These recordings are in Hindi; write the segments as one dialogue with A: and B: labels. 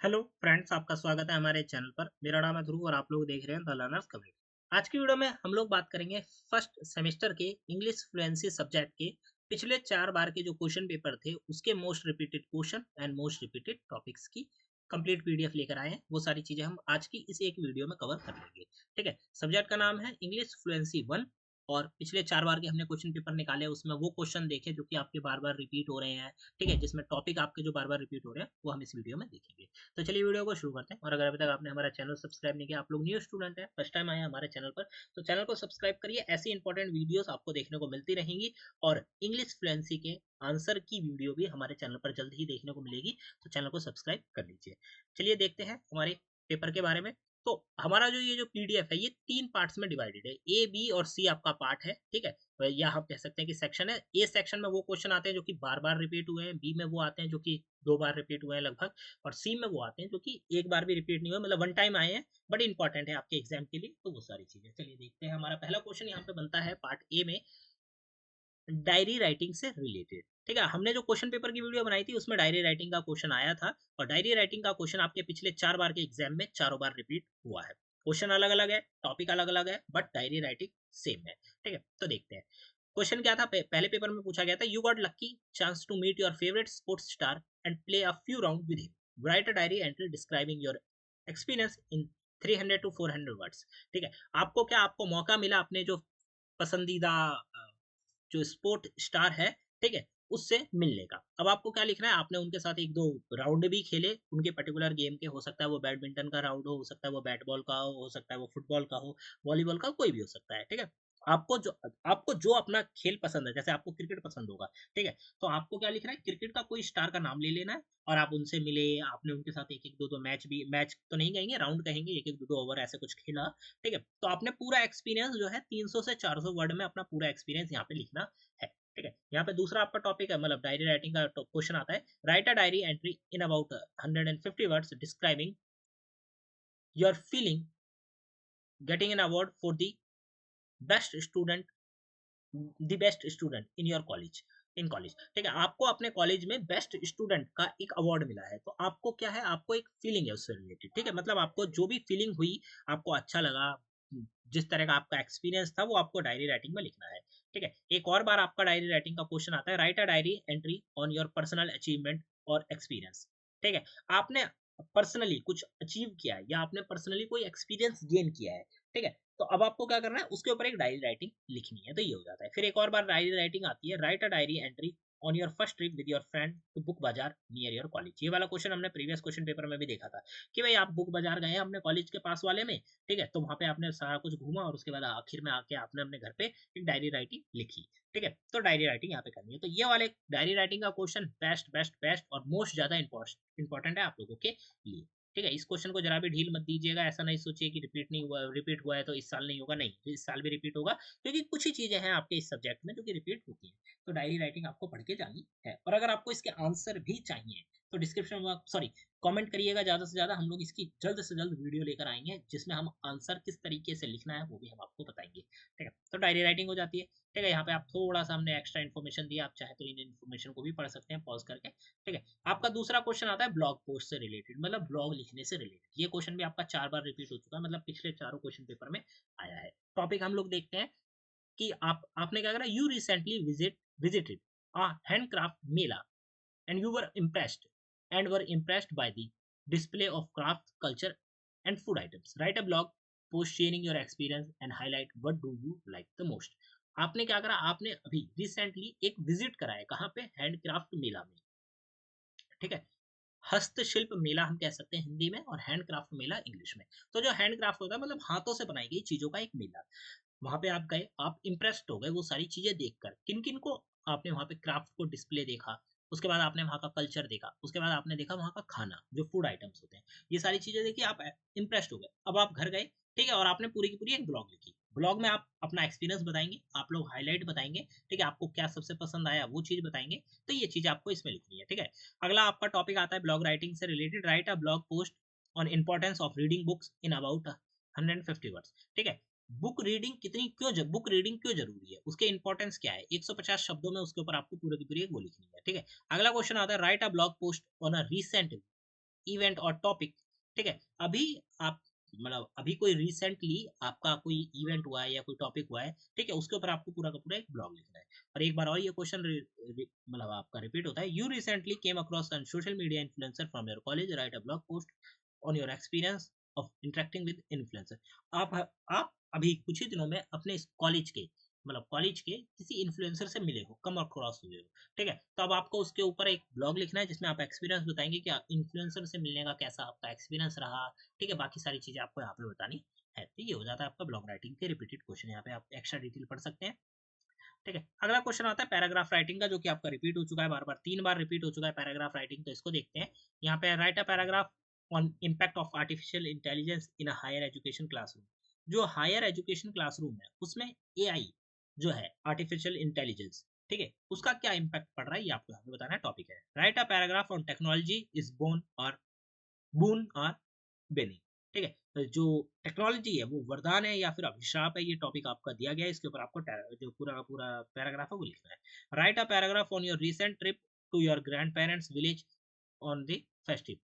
A: हेलो फ्रेंड्स, आपका स्वागत है हमारे चैनल पर। मेरा नाम है ध्रुव और आप लोग देख रहे हैं द लर्नर्स कम्युनिटी। आज की वीडियो में हम लोग बात करेंगे फर्स्ट सेमेस्टर के इंग्लिश फ्लुएंसी सब्जेक्ट के पिछले 4 बार के जो क्वेश्चन पेपर थे उसके most repeated question and most repeated topics की कंप्लीट पीडीएफ लेकर आए हैं। वो सारी चीजें हम आज की इस एक वीडियो में कवर कर लेंगे। ठीक है, सब्जेक्ट का नाम है इंग्लिश फ्लुएंसी 1 और पिछले 4 बार के हमने क्वेश्चन पेपर निकाले, उसमें वो क्वेश्चन देखे जो कि आपके बार बार रिपीट हो रहे हैं। ठीक है, जिसमें टॉपिक आपके जो बार बार रिपीट हो रहे हैं वो हम इस वीडियो में देखेंगे। तो चलिए वीडियो को शुरू करते हैं। और अगर अभी तक आपने हमारा चैनल सब्सक्राइब नहीं किया, आप लोग न्यू स्टूडेंट हैं, फर्स्ट टाइम आए हैं हमारे चैनल पर, तो चैनल को सब्सक्राइब करिए। ऐसी इंपॉर्टेंट वीडियोस आपको देखने को मिलती रहेंगी और इंग्लिश फ्लुएंसी के आंसर की वीडियो भी हमारे चैनल पर जल्द ही देखने को मिलेगी, तो चैनल को सब्सक्राइब कर लीजिए। चलिए देखते हैं हमारे पेपर के बारे में। तो हमारा जो ये जो पीडीएफ है ये 3 पार्ट्स में डिवाइडेड है। ए, बी और सी आपका पार्ट है। ठीक है, या हम कह सकते हैं कि सेक्शन है। ए सेक्शन में वो क्वेश्चन आते हैं जो कि बार बार रिपीट हुए हैं, बी में वो आते हैं जो कि 2 बार रिपीट हुए हैं लगभग, और सी में वो आते हैं जो कि एक बार भी रिपीट नहीं हुए, मतलब वन टाइम आए हैं बट इंपॉर्टेंट है आपके एग्जाम के लिए। तो वो सारी चीजें चलिए देखते हैं। हमारा पहला क्वेश्चन यहाँ पे बनता है पार्ट ए में, डायरी राइटिंग से रिलेटेड। ठीक है, हमने जो क्वेश्चन पेपर की वीडियो बनाई थी उसमें डायरी राइटिंग का क्वेश्चन आया था और डायरी राइटिंग का क्वेश्चन आपके पिछले 4 बार के एग्जाम में चारों बार रिपीट हुआ है। क्वेश्चन अलग अलग है, टॉपिक अलग अलग है, बट डायरी राइटिंग सेम है। ठीक है, तो देखते हैं क्वेश्चन क्या था। पहले पेपर में पूछा गया था, you got lucky chance to meet your favourite sports star and play a few round with him, write a diary entry describing your experience in 300 to 400 words. ठीक है, आपको क्या, आपको मौका मिला अपने जो पसंदीदा जो स्पोर्ट स्टार है, ठीक है, उससे मिलने का। अब आपको क्या लिखना है, आपने उनके साथ एक दो राउंड भी खेले उनके पर्टिकुलर गेम के, हो सकता है वो बैडमिंटन का राउंड हो सकता है वो बैट बॉल का हो सकता है वो फुटबॉल का हो, वॉलीबॉल का, कोई भी हो सकता है। ठीक है, आपको जो अपना खेल पसंद है, जैसे आपको क्रिकेट पसंद होगा, ठीक है, तो आपको क्या लिखना है, क्रिकेट का कोई स्टार का नाम ले लेना है और आप उनसे मिले, आपने उनके साथ एक एक दो दो मैच भी, मैच तो नहीं कहेंगे, राउंड कहेंगे, एक एक दो दो ओवर ऐसे कुछ खेला। ठीक है, तो आपने पूरा एक्सपीरियंस जो है 300 से 400 वर्ड में अपना पूरा एक्सपीरियंस यहाँ पे लिखना है। ठीक है, यहाँ पे दूसरा आपका टॉपिक है, मतलब डायरी राइटिंग का क्वेश्चन आता है, write a diary entry in about 150 words describing your feeling getting an award for best student the best student in your college, in college. ठीक है, आपको अपने कॉलेज में बेस्ट स्टूडेंट का एक अवार्ड मिला है, तो आपको क्या है, आपको एक फीलिंग है उससे रिलेटेड। ठीक है, मतलब आपको जो भी फीलिंग हुई, आपको अच्छा लगा, जिस तरह का आपका एक्सपीरियंस था, वो आपको डायरी राइटिंग में लिखना है। ठीक है, एक और बार आपका डायरी राइटिंग का क्वेश्चन आता है, write a diary entry on your personal achievement और एक्सपीरियंस। ठीक है, आपने पर्सनली कुछ अचीव किया है या आपने पर्सनली कोई एक्सपीरियंस गेन किया है। ठीक है, तो अब आपको क्या करना है, उसके ऊपर एक डायरी राइटिंग लिखनी है, तो ये हो जाता है। फिर एक और बार डायरी राइटिंग आती है, write a diary entry on your first trip with your friend to book bazaar near your college. ये वाला क्वेश्चन हमने प्रीवियस क्वेश्चन पेपर में भी देखा था कि भाई आप बुक बाजार गए हैं अपने कॉलेज के पास वाले में, ठीक है, तो वहां पे आपने सारा कुछ घूमा और उसके बाद आखिर में आके आपने अपने घर पे एक डायरी राइटिंग लिखी। ठीक है, तो डायरी राइटिंग यहाँ पे करनी है। तो ये वाले डायरी राइटिंग का क्वेश्चन बेस्ट बेस्ट बेस्ट और मोस्ट ज्यादा इंपॉर्टेंट है आप लोगों के लिए। ठीक है, इस क्वेश्चन को जरा भी ढील मत दीजिएगा, ऐसा नहीं सोचिए कि रिपीट नहीं हुआ, रिपीट हुआ है तो इस साल नहीं होगा, नहीं, इस साल भी रिपीट होगा, क्योंकि कुछ ही चीजें हैं आपके इस सब्जेक्ट में जो कि रिपीट होती है। तो डायरी राइटिंग आपको पढ़ के जानी है। और अगर आपको इसके आंसर भी चाहिए तो डिस्क्रिप्शन में, सॉरी, कमेंट करिएगा ज्यादा से ज्यादा, हम लोग इसकी जल्द से जल्द वीडियो लेकर आएंगे जिसमें हम आंसर किस तरीके से लिखना है वो भी हम आपको बताएंगे। ठीक है, तो डायरी राइटिंग हो जाती है। ठीक है, यहाँ पे आप थोड़ा सा हमने एक्स्ट्रा इन्फॉर्मेशन दिया, आप चाहे तो इन इन्फॉर्मेशन को भी पढ़ सकते हैं पॉज करके। ठीक है, आपका दूसरा क्वेश्चन आता है ब्लॉग पोस्ट से रिलेटेड, मतलब ब्लॉग लिखने से रिलेटेड। ये क्वेश्चन भी आपका 4 बार रिपीट हो चुका है, मतलब पिछले चारों क्वेश्चन पेपर में आया है। टॉपिक हम लोग देखते हैं कि आपने क्या करा, you recently visited a handcraft Mela and you were impressed by the display of craft culture and food items. Write a blog post sharing your experience and highlight what do you like the most. आपने क्या करा, आपने अभी रिसेंटली एक विजिट करा है, कहाँ पे, हैंडक्राफ्ट मेला में। ठीक है, हस्तशिल्प मेला हम कह सकते हैं हिंदी में और हैंडक्राफ्ट मेला इंग्लिश में। तो जो हैंडक्राफ्ट होता है मतलब हाथों से बनाई गई चीजों का एक मेला, वहां पे आप गए, आप इंप्रेस्ड हो गए वो सारी चीजें देखकर। किन किन को आपने वहां पे क्राफ्ट को डिस्प्ले देखा, उसके बाद आपने वहां का कल्चर देखा, उसके बाद आपने देखा वहां का खाना, जो फूड आइटम्स होते हैं, ये सारी चीजें देखी, आप इंप्रेस्ड हो गए। अब आप घर गए, ठीक है, और आपने पूरी की पूरी एक ब्लॉग लिखी। ब्लॉग में आप अपना एक्सपीरियंस बताएंगे, आप लोग हाईलाइट बताएंगे, ठीक है, आपको क्या सबसे पसंद आया वो चीज बताएंगे। तो ये चीज आपको इसमें लिखनी है। ठीक है, अगला आपका टॉपिक आता है ब्लॉग राइटिंग से related, right a blog post on importance of reading books in about 150 words. ठीक है, बुक रीडिंग क्यों जरूरी है, उसके इंपॉर्टेंस क्या है, 150 शब्दों में उसके ऊपर आपको पूरी की पूरी एक वो लिखनी है। ठीक है, अगला क्वेश्चन आता है, write a blog post on a recent event और टॉपिक, ठीक है। अभी आप मतलब अभी कोई रिसेंटली आपका कोई इवेंट हुआ है या कोई टॉपिक हुआ है, ठीक है, उसके ऊपर आपको पूरा का पूरा एक ब्लॉग लिखना है। और एक बार और ये क्वेश्चन मतलब आपका रिपीट होता है, you recently came across an social media influencer from your college, right a blog post on your experience of interacting with influencer. आप अभी कुछ ही दिनों में अपने कॉलेज के मतलब कॉलेज के किसी इन्फ्लुएंसर से मिले हो, कम अक्रॉस हुए हो, ठीक है। तो अब आपको उसके ऊपर एक ब्लॉग लिखना है जिसमें आप एक्सपीरियंस बताएंगे कि इन्फ्लुएंसर से मिलने का कैसा आपका एक्सपीरियंस रहा, ठीक है। बाकी सारी चीजें आपको यहाँ पे बतानी है। तो ये हो जाता है आपका ब्लॉग राइटिंग के रिपीटेड क्वेश्चन, यहाँ पे आप एक्स्ट्रा डिटेल पढ़ सकते हैं, ठीक है। अगला क्वेश्चन आता है पैराग्राफ राइटिंग का, जो कि आपका रिपीट हो चुका है, बार बार 3 बार रिपीट हो चुका है पैराग्राफ राइटिंग। तो इसको देखते हैं। यहाँ पे write a paragraph on impact of artificial intelligence in a higher education classroom. जो हायर एजुकेशन क्लासरूम है उसमें एआई जो है आर्टिफिशियल इंटेलिजेंस, ठीक है, उसका क्या इम्पैक्ट पड़ रहा है ये आपको यहाँ पे बताना है। टॉपिक है write a paragraph on technology is bone और बून और बेनिंग, ठीक है। तो जो टेक्नोलॉजी है वो वरदान है या फिर अभिशाप है, ये टॉपिक आपका दिया गया है। इसके ऊपर आपको जो पूरा का पूरा पैराग्राफ है वो लिखना है। Write a paragraph on your recent trip to your grandparents village on the festive,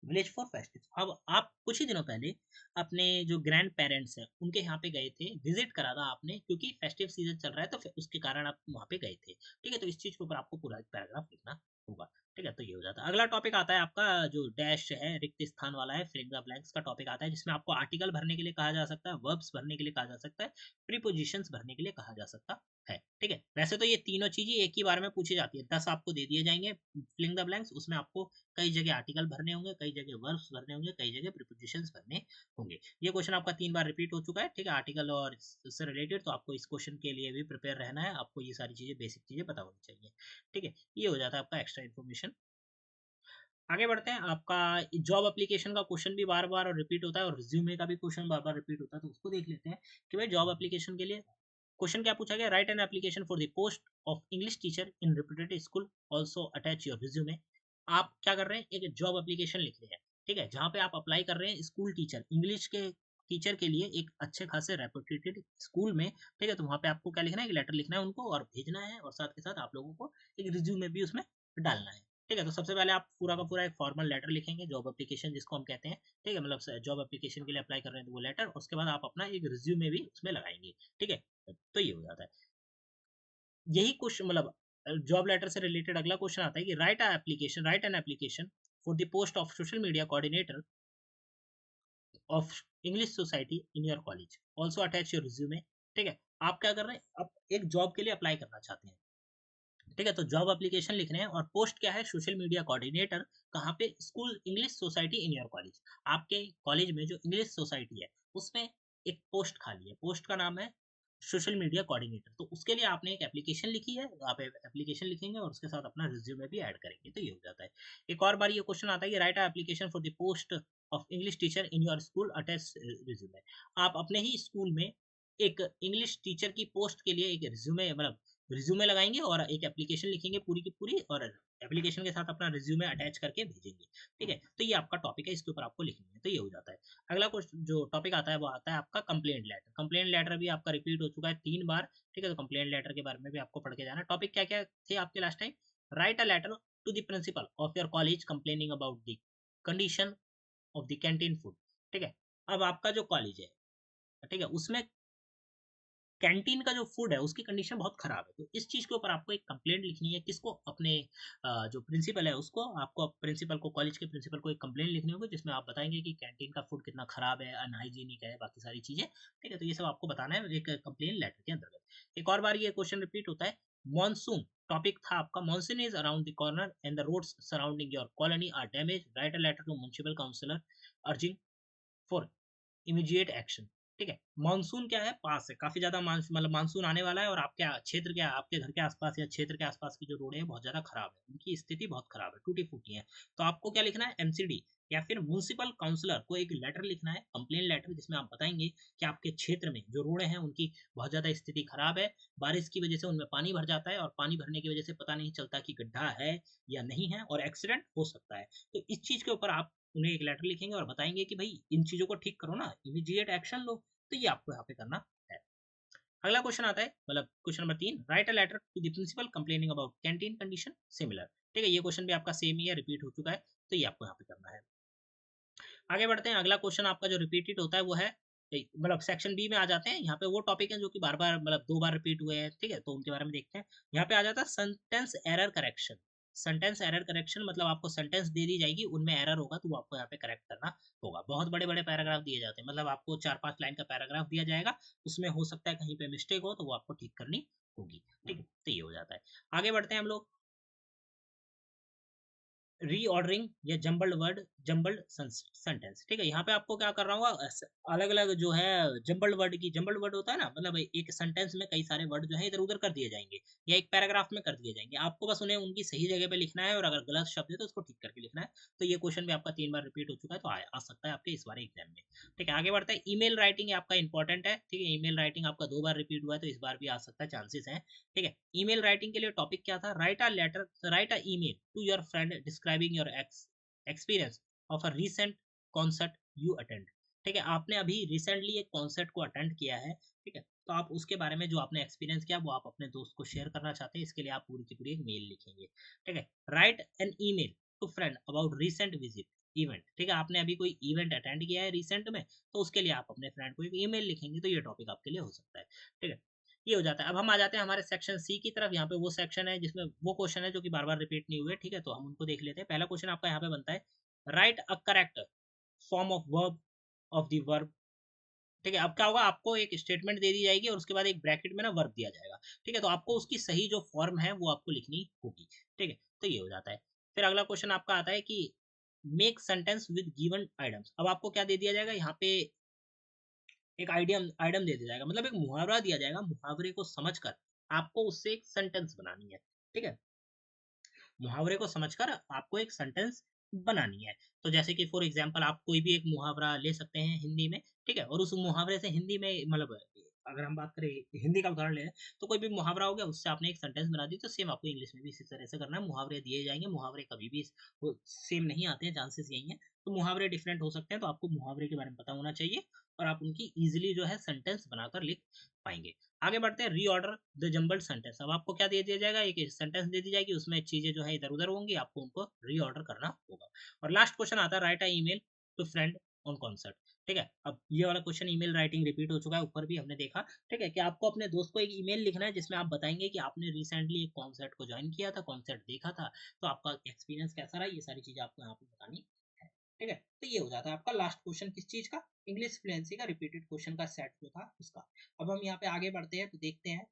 A: village for festive. अब आप कुछ ही दिनों पहले अपने जो ग्रैंड पेरेंट्स हैं उनके यहाँ पे गए थे, विजिट करा था आपने, क्योंकि फेस्टिव सीजन चल रहा है तो उसके कारण आप वहाँ पे गए थे, ठीक है। तो इस चीज के ऊपर आपको पूरा पैराग्राफ लिखना होगा, ठीक है। तो ये हो जाता है। अगला टॉपिक आता है आपका जो डैश है, रिक्त स्थान वाला है, फिलिंग द ब्लैंक्स का टॉपिक आता है, जिसमें आपको आर्टिकल भरने के लिए कहा जा सकता है, वर्ब्स भरने के लिए कहा जा सकता है, प्रीपोजिशंस भरने के लिए कहा जा सकता है, ठीक है। वैसे तो ये तीनों चीजें एक ही बार में पूछी जाती है, 10 आपको दे दिए जाएंगे फिलिंग द ब्लैंक्स, उसमें आपको कई जगह आर्टिकल भरने होंगे, कई जगह वर्ब्स भरने होंगे, कई जगह प्रीपोजिशंस भरने होंगे। ये क्वेश्चन आपका 3 बार रिपीट हो चुका है, ठीक है, आर्टिकल और इससे रिलेटेड। तो आपको इस क्वेश्चन के लिए भी प्रिपेयर रहना है, आपको ये सारी चीजें बेसिक चीजें पता होनी चाहिए, ठीक है। ये हो जाता है आपका एक्स्ट्रा इन्फॉर्मेशन। आगे बढ़ते हैं। आपका जॉब एप्लीकेशन का क्वेश्चन भी बार बार रिपीट होता है और रिज्यूमे का भी क्वेश्चन बार बार रिपीट होता है। तो उसको देख लेते हैं कि भाई जॉब एप्लीकेशन के लिए क्वेश्चन क्या पूछा गया। Right an application for the post of English teacher in reputed school, also attach your resume. आप क्या कर रहे हैं, एक जॉब एप्लीकेशन लिख रहे हैं, ठीक है, जहाँ पे आप अप्लाई कर रहे हैं स्कूल टीचर, इंग्लिश के टीचर के लिए एक अच्छे खासे रेप्यूटेड स्कूल में, ठीक है। तो वहाँ पे आपको क्या लिखना है, एक लेटर लिखना है उनको और भेजना है, और साथ के साथ आप लोगों को एक रिज्यूमे भी उसमें डालना है, ठीक है। तो सबसे पहले आप पूरा का पूरा एक फॉर्मल लेटर लिखेंगे, जॉब एप्लीकेशन जिसको हम कहते हैं, ठीक है, मतलब जॉब एप्लीकेशन के लिए अप्लाई कर रहे हैं तो वो लेटर, उसके बाद आप अपना एक रिज्यूमे भी उसमें लगाएंगे, ठीक है। तो ये हो जाता है। यही क्वेश्चन मतलब जॉब लेटर से रिलेटेड अगला क्वेश्चन आता है कि right an application for the post of social media coordinator of English society in your college, also attach your resume, ठीक है। आप क्या कर रहे हैं, आप एक जॉब के लिए अप्लाई करना चाहते हैं, ठीक है। तो जॉब एप्लीकेशन लिख रहे हैं और पोस्ट क्या है, सोशल मीडिया कोऑर्डिनेटर, कहाँ पे, school English society in your college. आपके कॉलेज में जो इंग्लिश सोसाइटी है उसमें एक पोस्ट खाली है, पोस्ट का नाम है सोशल मीडिया कोऑर्डिनेटर। तो उसके लिए आपने एक एप्लीकेशन लिखी है, आप एप्लीकेशन लिखेंगे और उसके साथ अपना रिज्यूमे भी ऐड करेंगे। तो ये हो जाता है। एक और बार ये क्वेश्चन आता है कि right application for the post of English teacher in your school, attach resume. आप अपने ही स्कूल में एक इंग्लिश टीचर की पोस्ट के लिए एक रिज्यूमे मतलब रिज्यूमे लगाएंगे और एक एप्लीकेशन लिखेंगे पूरी की पूरी, और एप्लीकेशन के साथ अपना रिज्यूमे अटैच करके भेजेंगे, ठीक है। तो ये आपका टॉपिक है, इसके ऊपर आपको लिखना है। तो ये हो जाता है। अगला क्वेश्चन जो टॉपिक आता है वो आता है आपका कंप्लेंट लेटर। कंप्लेंट लेटर भी आपका रिपीट हो चुका है 3 बार, ठीक है। तो कंप्लेंट लेटर के बारे में भी आपको पढ़ के जाना। टॉपिक क्या क्या थे आपके last time, write a letter to the principal of your college complaining about the condition of the canteen food, ठीक है। अब आपका जो कॉलेज है, ठीक है, उसमें कैंटीन का जो फूड है उसकी कंडीशन बहुत खराब है। तो इस चीज के ऊपर आपको एक कंप्लेंट लिखनी है, किसको, अपने जो प्रिंसिपल है उसको, आपको प्रिंसिपल को, कॉलेज के प्रिंसिपल को एक कंप्लेंट लिखनी होगी जिसमें आप बताएंगे कि कैंटीन का फूड कितना खराब है, अनहाइजीनिक है, बाकी सारी चीजें, ठीक है। तो ये सब आपको बताना है एक कंप्लेंट लेटर के अंतर्गत। एक और बार ये क्वेश्चन रिपीट होता है। मॉनसून टॉपिक था आपका, monsoon is around the corner and the roads surrounding your colony are damage, write a letter to municipal councillor urging for immediate action, ठीक है। मानसून क्या है, पास है, काफी ज्यादा मतलब मानसून आने वाला है और आपके क्षेत्र के, आपके घर के आसपास या क्षेत्र के आसपास की जो रोड है बहुत ज्यादा खराब है, उनकी स्थिति बहुत खराब है, टूटी फूटी है। तो आपको क्या लिखना है, एमसीडी या फिर म्युनिसिपल काउंसलर को एक लेटर लिखना है, कंप्लेन लेटर, जिसमें आप बताएंगे कि आपके क्षेत्र में जो रोडें हैं उनकी बहुत ज्यादा स्थिति खराब है, बारिश की वजह से उनमें पानी भर जाता है और पानी भरने की वजह से पता नहीं चलता कि गड्ढा है या नहीं है और एक्सीडेंट हो सकता है। तो इस चीज के ऊपर आप उन्हें एक लेटर लिखेंगे और बताएंगे कि भाई इन चीजों को ठीक करो ना, इमीडिएट एक्शन लो। तो ये आपको यहाँ पे करना है। अगला क्वेश्चन आता है, मतलब question number 3, write a letter to the principal complaining about canteen condition similar. ठीक है, ये क्वेश्चन भी आपका सेम ही है, रिपीट हो चुका है, तो ये आपको यहाँ पे करना है। आगे बढ़ते हैं, अगला क्वेश्चन आपका जो रिपीटेड होता है वो है मतलब सेक्शन बी में आ जाते हैं। यहाँ पे वो टॉपिक है जो कि बार बार मतलब 2 बार रिपीट हुए हैं, ठीक है, तो उनके बारे में देखते हैं। यहाँ पे आ जाता है sentence error correction. Sentence error correction मतलब आपको सेंटेंस दे दी जाएगी, उनमें एरर होगा तो वो आपको यहाँ पे करेक्ट करना होगा। बहुत बड़े बड़े पैराग्राफ दिए जाते हैं, मतलब आपको 4-5 लाइन का पैराग्राफ दिया जाएगा, उसमें हो सकता है कहीं पे मिस्टेक हो तो वो आपको ठीक करनी होगी, ठीक है, तो ये हो जाता है। आगे बढ़ते हैं हम लोग, रीऑर्डरिंग या जंबल्ड वर्ड, जंबल्ड सेंटेंस, ठीक है। यहाँ पे आपको क्या कर रहा हूँ, अलग अलग जो है जंबल्ड वर्ड की, जंबल्ड वर्ड होता है ना, मतलब एक सेंटेंस में कई सारे वर्ड जो है इधर उधर कर दिए जाएंगे या एक पैराग्राफ में कर दिए जाएंगे, आपको बस उन्हें उनकी सही जगह पे लिखना है और अगर गलत शब्द है तो उसको ठीक करके लिखना है। तो ये क्वेश्चन भी आपका 3 बार रिपीट हो चुका है, तो आ सकता है आपके इस बार एग्जाम में, ठीक है। आगे बढ़ता है, ईमेल राइटिंग आपका इंपॉर्टेंट है, ठीक है, ईमेल राइटिंग आपका 2 बार रिपीट हुआ है तो इस बार भी आ सकता है, चांसेस है, ठीक है। ईमेल राइटिंग के लिए टॉपिक क्या था, write a letter, write a email to your friend describing your experience of a recent concert you attend, ठीक है, आपने अभी रिसेंटली एक कॉन्सर्ट को अटेंड किया है, ठीक है, तो आप उसके बारे में जो आपने एक्सपीरियंस किया वो आप अपने दोस्त को शेयर करना चाहते हैं, इसके लिए आप पूरी की पूरी एक मेल लिखेंगे, ठीक है। Write an email to friend about recent visit event, ठीक है, आपने अभी कोई इवेंट अटेंड किया है रिसेंट में, तो उसके लिए आप अपने फ्रेंड को एक ईमेल लिखेंगे, तो ये टॉपिक आपके लिए हो सकता है, ठीक है। ये हो जाता है। अब हम आ जाते हैं हमारे सेक्शन सी की तरफ। यहाँ पे वो सेक्शन है जिसमें वो क्वेश्चन है जो कि बार बार रिपीट नहीं हुए, ठीक है, तो हम उनको देख लेते हैं। पहला क्वेश्चन आपका यहाँ पे बनता है, write a correct form of verb of the verb, ठीक है। अब क्या होगा, आपको एक स्टेटमेंट दे दी जाएगी और उसके बाद एक ब्रैकेट में ना वर्ब दिया जाएगा, ठीक है, तो आपको उसकी सही जो फॉर्म है वो आपको लिखनी होगी, ठीक है, तो ये हो जाता है। फिर अगला क्वेश्चन आपका आता है कि make sentence with given items. अब आपको क्या दे दिया जाएगा, यहाँ पे एक आइडियम आइटम दे दिया जाएगा, मतलब एक मुहावरा दिया जाएगा, मुहावरे को समझकर आपको उससे एक सेंटेंस बनानी है, ठीक है, मुहावरे को समझकर आपको एक सेंटेंस बनानी है। तो जैसे कि फॉर एग्जांपल आप कोई भी एक मुहावरा ले सकते हैं हिंदी में, ठीक है, और उस मुहावरे से हिंदी में मतलब अगर हम बात करें हिंदी का उदाहरण ले, तो कोई भी मुहावरा हो गया उससे आपने एक सेंटेंस बना दी, तो सेम आपको इंग्लिश में भी इसी तरह से करना है। मुहावरे दिए जाएंगे, मुहावरे कभी भी सेम नहीं आते हैं, चांसेस यही है, तो मुहावरे डिफरेंट हो सकते हैं, तो आपको मुहावरे के बारे में पता होना चाहिए और आप उनकी इजिली जो है सेंटेंस बनाकर लिख पाएंगे। आगे बढ़ते हैं, रीऑर्डर द जंबल्ड सेंटेंस। अब आपको क्या दे दिया जाएगा, एक सेंटेंस दे दी जाएगी, उसमें चीजें जो है इधर उधर होंगी, आपको उनको रीऑर्डर करना होगा। और लास्ट क्वेश्चन आता है, write a email to friend on concert, ठीक है। अब ये वाला क्वेश्चन ईमेल राइटिंग रिपीट हो चुका है, ऊपर भी हमने देखा, ठीक है, कि आपको अपने दोस्त को एक ईमेल लिखना है जिसमें आप बताएंगे कि आपने रिसेंटली एक कॉन्सर्ट को ज्वाइन किया था, कॉन्सर्ट देखा था, तो आपका एक्सपीरियंस कैसा रहा, ये सारी चीजें आपको यहाँ पे बतानी है, ठीक है। तो ये हो जाता है आपका लास्ट क्वेश्चन, किस चीज का, इंग्लिश फ्लुएंसी का रिपीटेड क्वेश्चन का सेट जो था उसका। अब हम यहाँ पे आगे बढ़ते हैं तो देखते हैं,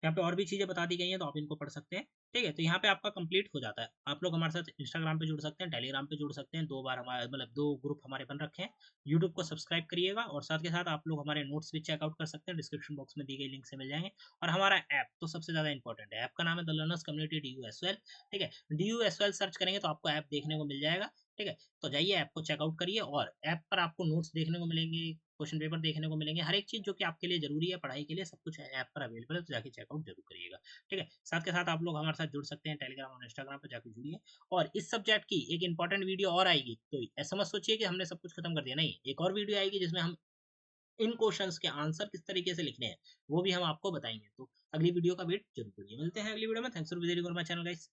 A: यहाँ पे और भी चीजें बता दी गई हैं तो आप इनको पढ़ सकते हैं, ठीक है। तो यहाँ पे आपका कंप्लीट हो जाता है। आप लोग हमारे साथ इंस्टाग्राम पे जुड़ सकते हैं, टेलीग्राम पे जुड़ सकते हैं, 2 बार हमारे मतलब 2 ग्रुप हमारे बन रखे हैं। यूट्यूब को सब्सक्राइब करिएगा और साथ के साथ आप लोग हमारे नोट्स भी चेकआउट कर सकते हैं, डिस्क्रिप्शन बॉक्स में दी गई लिंक से मिल जाएंगे। और हमारा ऐप तो सबसे ज्यादा इंपॉर्टेंट है, ऐप का नाम है द लर्नर्स कम्युनिटी DUSL, ठीक है, DUSL सर्च करेंगे तो आपको ऐप देखने को मिल जाएगा, ठीक है। तो जाइए ऐप को चेकआउट करिए और ऐप पर आपको नोट्स देखने को मिलेंगे, क्वेश्चन पेपर देखने को मिलेंगे, हर एक चीज जो कि आपके लिए जरूरी है पढ़ाई के लिए, सब कुछ ऐप पर अवेलेबल है, तो जाके चेकआउट जरूर करिएगा, ठीक है। साथ के साथ आप लोग हमारे साथ जुड़ सकते हैं टेलीग्राम और इंस्टाग्राम पर, जाकर जुड़िए। और इस सब्जेक्ट की एक इंपॉर्टेंट वीडियो और आएगी, तो ऐसा मत सोचिए कि हमने सब कुछ खत्म कर दिया, नहीं, एक और वीडियो आएगी जिसमें हम इन क्वेश्चंस के आंसर किस तरीके से लिखने हैं वो भी हम आपको बताएंगे, तो अगली वीडियो का वेट जरूर करिए। मिलते हैं अगली वीडियो में, thanks for visiting my channel guys.